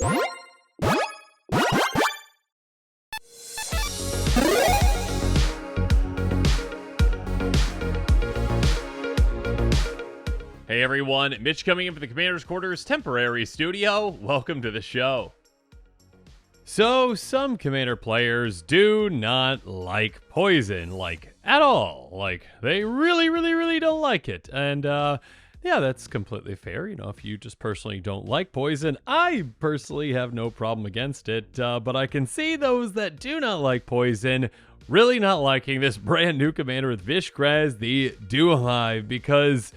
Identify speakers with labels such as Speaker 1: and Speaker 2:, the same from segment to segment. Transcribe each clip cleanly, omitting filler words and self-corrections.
Speaker 1: Hey everyone, Mitch coming in for the Commander's Quarters temporary studio. Welcome to the show. So, some Commander players do not like poison, like, at all. Like, they really don't like it. And, yeah, that's completely fair. You know, if you just personally don't like poison, I personally have no problem against it. But I can see those that do not like poison really not liking this brand new Commander with Vishgraz, the Doomhive, because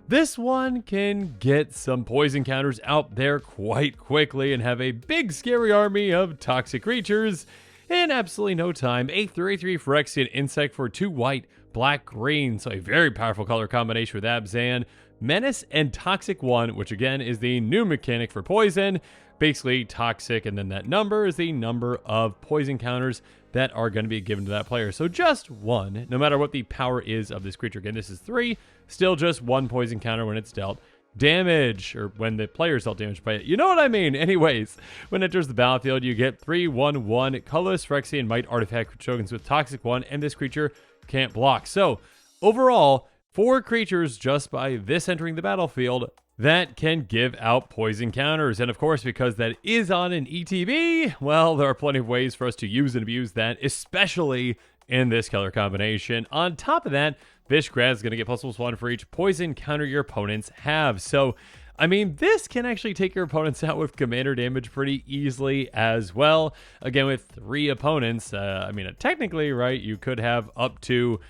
Speaker 1: this one can get some poison counters out there quite quickly and have a big scary army of toxic creatures in absolutely no time. A 3/3 Phyrexia insect for 2 white, black, green, so a very powerful color combination with Abzan. Menace and Toxic 1, which again is the new mechanic for poison. Basically toxic, and then that number is the number of poison counters that are going to be given to that player. So just one, no matter what the power is of this creature. Again, this is 3, still just 1 poison counter when it's dealt damage, or when the player's dealt damage by it. You know what I mean? Anyways, when it enters the battlefield, you get 3/1/1 colorless Phyrexia and Might artifact tokens with Toxic 1, and this creature can't block. So overall, 4 creatures just by this entering the battlefield that can give out poison counters. And of course, because that is on an ETB, well, there are plenty of ways for us to use and abuse that, especially in this color combination. On top of that, Vishgraz is going to get +1 for each poison counter your opponents have. So, I mean, this can actually take your opponents out with commander damage pretty easily as well. Again, with 3 opponents, I mean, technically, right, you could have up to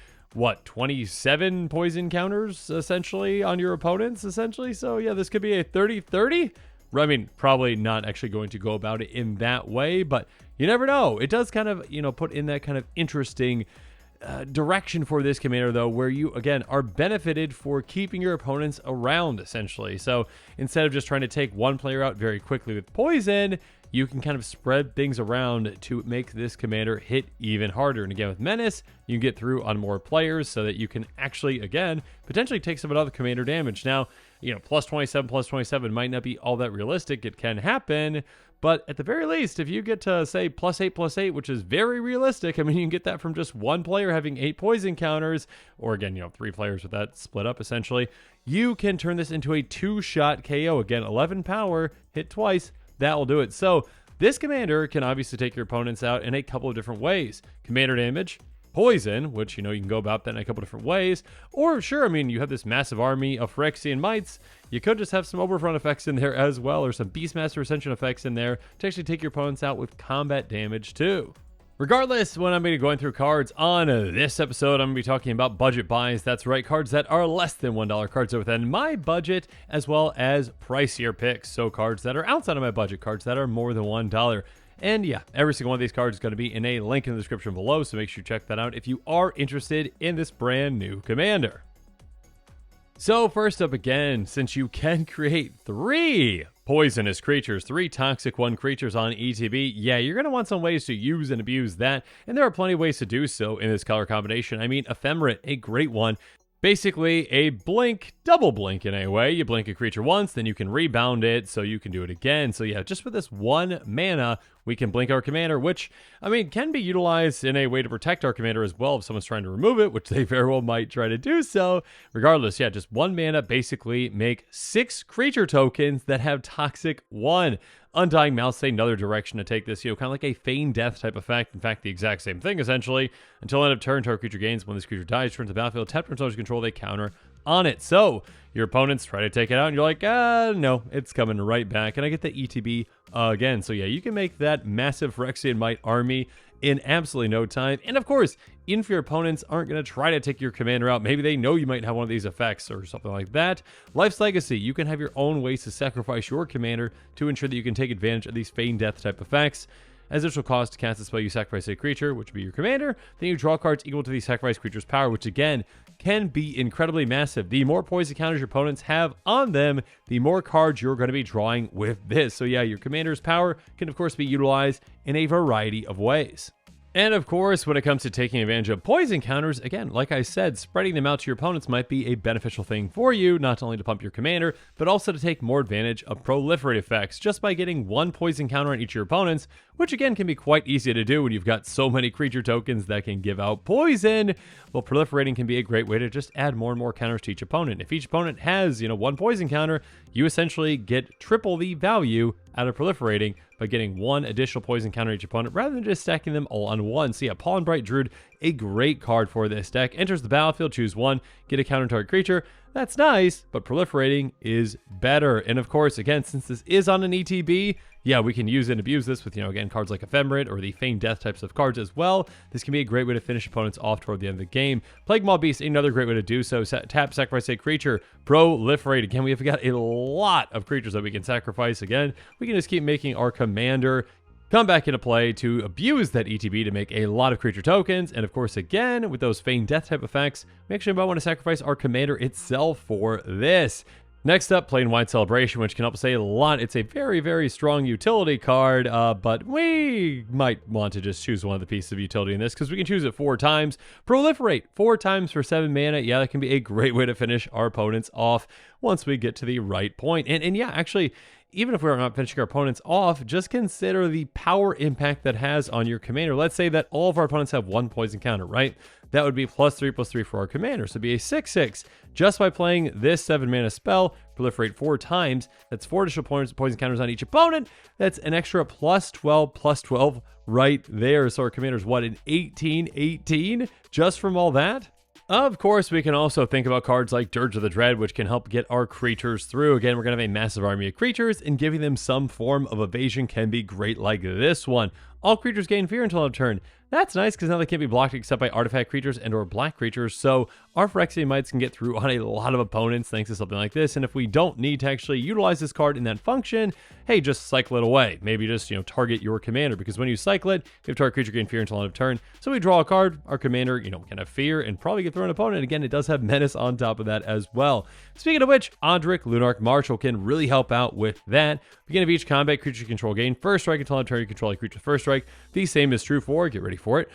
Speaker 1: 27 poison counters essentially on your opponents essentially. So yeah, this could be a 30-30. I mean, probably not actually going to go about it in that way, but you never know. It does kind of, you know, put in that kind of interesting direction for this commander though, where you again are benefited for keeping your opponents around essentially. So instead of just trying to take one player out very quickly with poison, you can kind of spread things around to make this commander hit even harder. And again, with Menace, you can get through on more players so that you can actually, again, potentially take some of the other commander damage. Now, you know, +27 might not be all that realistic. It can happen, but at the very least, if you get to, say, +8/+8, which is very realistic, I mean, you can get that from just one player having 8 poison counters, or again, you know, 3 players with that split up, essentially. You can turn this into a 2-shot KO. Again, 11 power, hit twice. That will do it. So this commander can obviously take your opponents out in a couple of different ways. Commander damage, poison, which, you know, you can go about that in a couple different ways. Or sure, I mean, you have this massive army of Phyrexian Mites. You could just have some Overrun effects in there as well, or some Beastmaster Ascension effects in there to actually take your opponents out with combat damage too. Regardless, when I'm going to be going through cards on this episode, I'm going to be talking about budget buys. That's right, cards that are less than $1, cards that are within my budget, as well as pricier picks. So cards that are outside of my budget, cards that are more than $1. And yeah, every single one of these cards is going to be in a link in the description below, so make sure you check that out if you are interested in this brand new commander. So first up again, since you can create 3 poisonous creatures, 3 toxic 1 creatures on ETB, yeah, you're going to want some ways to use and abuse that, and there are plenty of ways to do so in this color combination. I mean, Ephemerate, a great one. Basically, a blink, double blink in a way. You blink a creature once, then you can rebound it, so you can do it again. So yeah, just with this 1 mana, we can blink our commander, which, I mean, can be utilized in a way to protect our commander as well if someone's trying to remove it, which they very well might try to do so. Regardless, yeah, just 1 mana, basically make 6 creature tokens that have Toxic 1. Undying Mouse, another direction to take this, you know, kind of like a Feign Death type effect. In fact, the exact same thing, essentially. Until end of turn, target creature gains. When this creature dies, turns to the battlefield, tap turn control, they counter on it. So, your opponents try to take it out, and you're like, no, it's coming right back. And I get the ETB again. So yeah, you can make that massive Phyrexian Might army in absolutely no time. And of course, even if your opponents aren't going to try to take your commander out, maybe they know you might have one of these effects or something like that. Life's Legacy, you can have your own ways to sacrifice your commander to ensure that you can take advantage of these Feign Death type effects. As initial cost to cast a spell, you sacrifice a creature, which would be your commander. Then you draw cards equal to the sacrificed creature's power, which again can be incredibly massive. The more poison counters your opponents have on them, the more cards you're going to be drawing with this. So yeah, your commander's power can of course be utilized in a variety of ways. And of course, when it comes to taking advantage of poison counters, again, like I said, spreading them out to your opponents might be a beneficial thing for you, not only to pump your commander, but also to take more advantage of proliferate effects, just by getting one poison counter on each of your opponents, which again can be quite easy to do when you've got so many creature tokens that can give out poison. Well, proliferating can be a great way to just add more and more counters to each opponent. If each opponent has, one poison counter, you essentially get triple the value out of proliferating by getting one additional poison counter each opponent rather than just stacking them all on one. So yeah, Pollen Bright Druid, a great card for this deck. Enters the battlefield, choose one, get a counter target creature. That's nice, but proliferating is better. And of course, again, since this is on an ETB, yeah, we can use and abuse this with, again, cards like Ephemerate or the Feigned Death types of cards as well. This can be a great way to finish opponents off toward the end of the game. Plague Maw Beast, another great way to do so. Tap, sacrifice a creature, proliferate. Again, we have got a lot of creatures that we can sacrifice. Again, we can just keep making our commander come back into play to abuse that ETB to make a lot of creature tokens. And of course, again, with those Feigned Death type effects, we actually might want to sacrifice our commander itself for this. Next up, Plain White Celebration, which can help us a lot. It's a very, very strong utility card, but we might want to just choose one of the pieces of utility in this because we can choose it 4 times. Proliferate 4 times for 7 mana. Yeah, that can be a great way to finish our opponents off once we get to the right point. And yeah, actually, even if we're not finishing our opponents off, just consider the power impact that has on your commander. Let's say that all of our opponents have 1 poison counter, right? That would be +3/+3 for our commander. So it'd be a 6/6 just by playing this 7 mana spell, proliferate 4 times. That's 4 additional poison counters on each opponent. That's an extra +12/+12 right there. So our commander's what, an 18/18 just from all that? Of course, we can also think about cards like Dirge of the Dread, which can help get our creatures through. Again, we're going to have a massive army of creatures, and giving them some form of evasion can be great like this one. All creatures gain fear until end of turn. That's nice because now they can't be blocked except by artifact creatures and or black creatures, so our Phyrexia Mites can get through on a lot of opponents thanks to something like this. And if we don't need to actually utilize this card in that function, hey, just cycle it away. Maybe just, target your commander, because when you cycle it, you have target creature gain fear until end of turn. So we draw a card, our commander, can have fear and probably get through an opponent. Again, it does have menace on top of that as well. Speaking of which, Odric Lunarch Marshal can really help out with that. Beginning of each combat, creature you control gain first strike until end of turn. You control a creature first strike. The same is true for, get ready for it,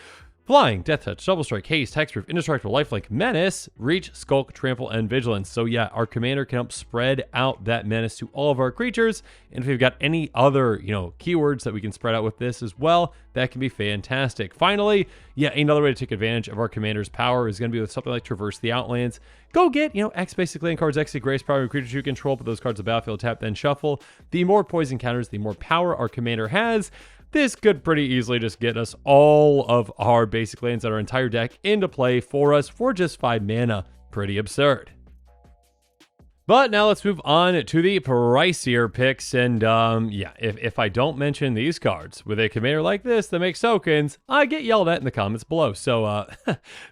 Speaker 1: Flying, Death Touch, Double Strike, Haste, Hexproof, Indestructible, Lifelink, Menace, Reach, Skulk, Trample, and Vigilance. So yeah, our commander can help spread out that menace to all of our creatures. And if we've got any other, keywords that we can spread out with this as well, that can be fantastic. Finally, yeah, another way to take advantage of our commander's power is going to be with something like Traverse the Outlands. Go get, X basic land cards, exit Grace Power, creatures you control, put those cards on the battlefield, tap, then shuffle. The more poison counters, the more power our commander has. This could pretty easily just get us all of our basic lands that our entire deck into play for us for just 5 mana. Pretty absurd. But now let's move on to the pricier picks. And yeah, if I don't mention these cards with a commander like this that makes tokens, I get yelled at in the comments below. So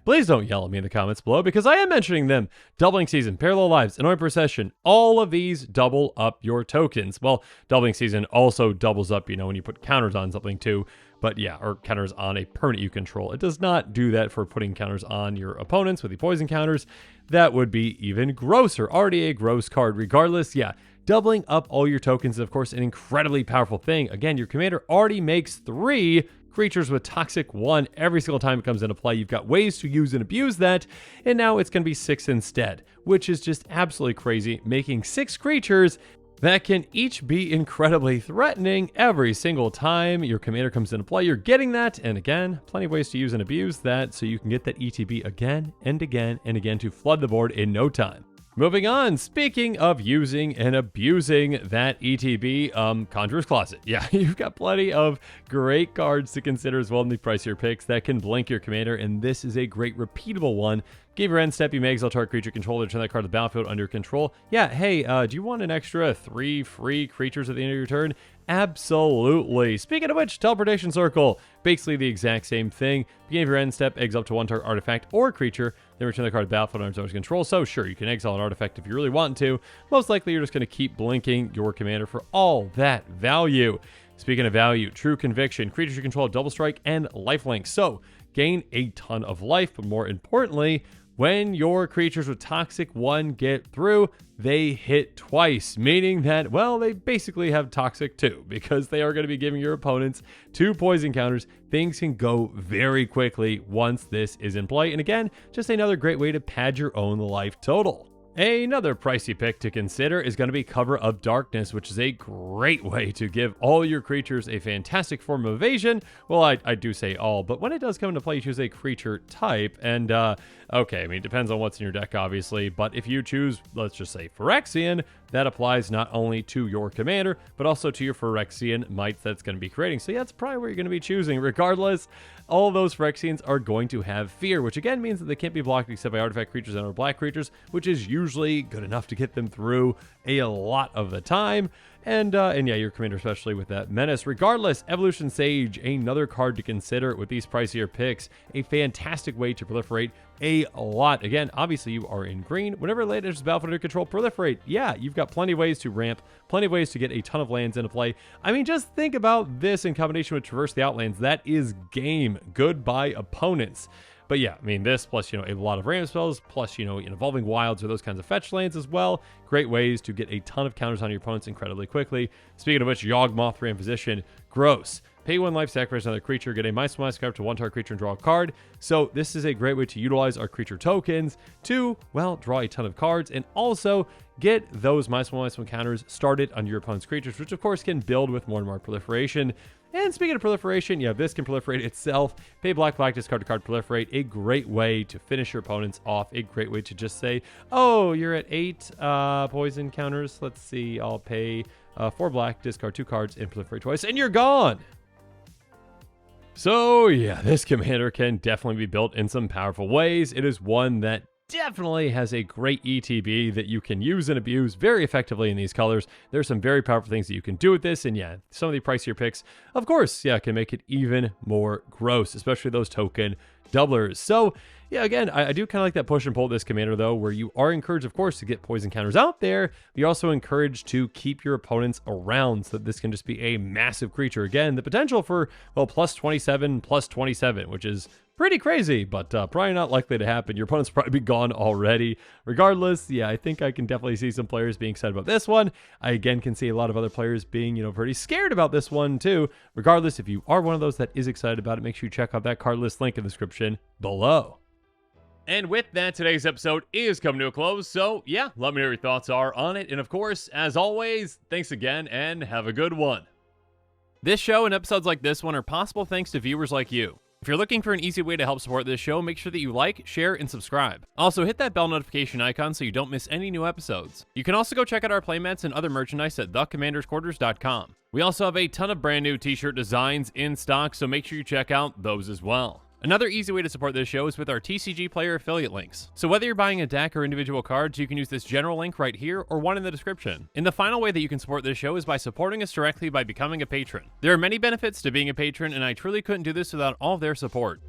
Speaker 1: please don't yell at me in the comments below, because I am mentioning them. Doubling Season, Parallel Lives, Annoying Procession, all of these double up your tokens. Well, Doubling Season also doubles up, when you put counters on something too. But yeah, or counters on a permanent you control. It does not do that for putting counters on your opponents with the poison counters. That would be even grosser. Already a gross card. Regardless, yeah, doubling up all your tokens is, of course, an incredibly powerful thing. Again, your commander already makes 3 creatures with Toxic 1 every single time it comes into play. You've got ways to use and abuse that, and now it's going to be 6 instead, which is just absolutely crazy, making 6 creatures that can each be incredibly threatening every single time your commander comes into play. You're getting that, and again, plenty of ways to use and abuse that, so you can get that ETB again and again and again to flood the board in no time. Moving on, speaking of using and abusing that ETB, Conjurer's Closet. Yeah, you've got plenty of great cards to consider as well in the pricier picks that can blink your commander, and this is a great repeatable one. Give your end step, you may exile target creature controller, turn that card to the battlefield under your control. Yeah, hey, do you want an extra 3 free creatures at the end of your turn? Absolutely. Speaking of which, Teleportation Circle, basically the exact same thing. Beginning of your end step, exile up to 1 target artifact or creature, then return the card to the battlefield under its control. So sure, you can exile an artifact if you really want to. Most likely, you're just going to keep blinking your commander for all that value. Speaking of value, True Conviction, creatures you control have Double Strike and Lifelink. So gain a ton of life, but more importantly, when your creatures with Toxic 1 get through, they hit twice, meaning that, well, they basically have Toxic 2 because they are going to be giving your opponents 2 poison counters. Things can go very quickly once this is in play. And again, just another great way to pad your own life total. Another pricey pick to consider is going to be Cover of Darkness, which is a great way to give all your creatures a fantastic form of evasion. Well, I do say all, but when it does come into play, you choose a creature type. And, okay, I mean, it depends on what's in your deck, obviously. But if you choose, let's just say Phyrexian, that applies not only to your commander, but also to your Phyrexian mites that's going to be creating. So yeah, that's probably what you're going to be choosing. Regardless, all of those Phyrexians are going to have fear, which again means that they can't be blocked except by artifact creatures and or black creatures, which is usually good enough to get them through a lot of the time. And yeah, your commander, especially with that menace. Regardless, Evolution Sage, another card to consider with these pricier picks. A fantastic way to proliferate a lot. Again, obviously you are in green. Whenever land enters the battlefield under control, proliferate. Yeah, you've got plenty of ways to ramp, plenty of ways to get a ton of lands into play. I mean, just think about this in combination with Traverse the Outlands. That is game. Goodbye, opponents. But yeah, I mean, this plus, a lot of ramp spells, plus, Evolving Wilds or those kinds of fetch lands as well. Great ways to get a ton of counters on your opponents incredibly quickly. Speaking of which, Yawgmoth ramp position, gross. Pay 1 life, sacrifice another creature, get a -1/-1 to 1 target creature and draw a card. So this is a great way to utilize our creature tokens to, well, draw a ton of cards and also get those -1/-1 counters started on your opponent's creatures, which of course can build with more and more proliferation. And speaking of proliferation, yeah, this can proliferate itself. Pay black, discard a card, proliferate. A great way to finish your opponents off. A great way to just say, oh, you're at 8 poison counters. Let's see, I'll pay 4 black, discard 2 cards, and proliferate twice, and you're gone. So yeah, this commander can definitely be built in some powerful ways. It is one that definitely has a great ETB that you can use and abuse very effectively in these colors. There's some very powerful things that you can do with this, and yeah, some of the pricier picks, of course, yeah, can make it even more gross, especially those token doublers. So yeah, again, I do kind of like that push and pull this commander, though, where you are encouraged, of course, to get poison counters out there. But you're also encouraged to keep your opponents around so that this can just be a massive creature. Again, the potential for, well, +27/+27, which is pretty crazy, but probably not likely to happen. Your opponent's probably be gone already. Regardless, yeah, I think I can definitely see some players being excited about this one. I, again, can see a lot of other players being, pretty scared about this one, too. Regardless, if you are one of those that is excited about it, make sure you check out that card list link in the description below. And with that, today's episode is coming to a close, so yeah, let me know what your thoughts are on it. And of course, as always, thanks again, and have a good one. This show and episodes like this one are possible thanks to viewers like you. If you're looking for an easy way to help support this show, make sure that you like, share, and subscribe. Also, hit that bell notification icon so you don't miss any new episodes. You can also go check out our playmats and other merchandise at thecommandersquarters.com. We also have a ton of brand new t-shirt designs in stock, so make sure you check out those as well. Another easy way to support this show is with our TCG player affiliate links. So whether you're buying a deck or individual cards, you can use this general link right here or one in the description. And the final way that you can support this show is by supporting us directly by becoming a patron. There are many benefits to being a patron, and I truly couldn't do this without all of their support.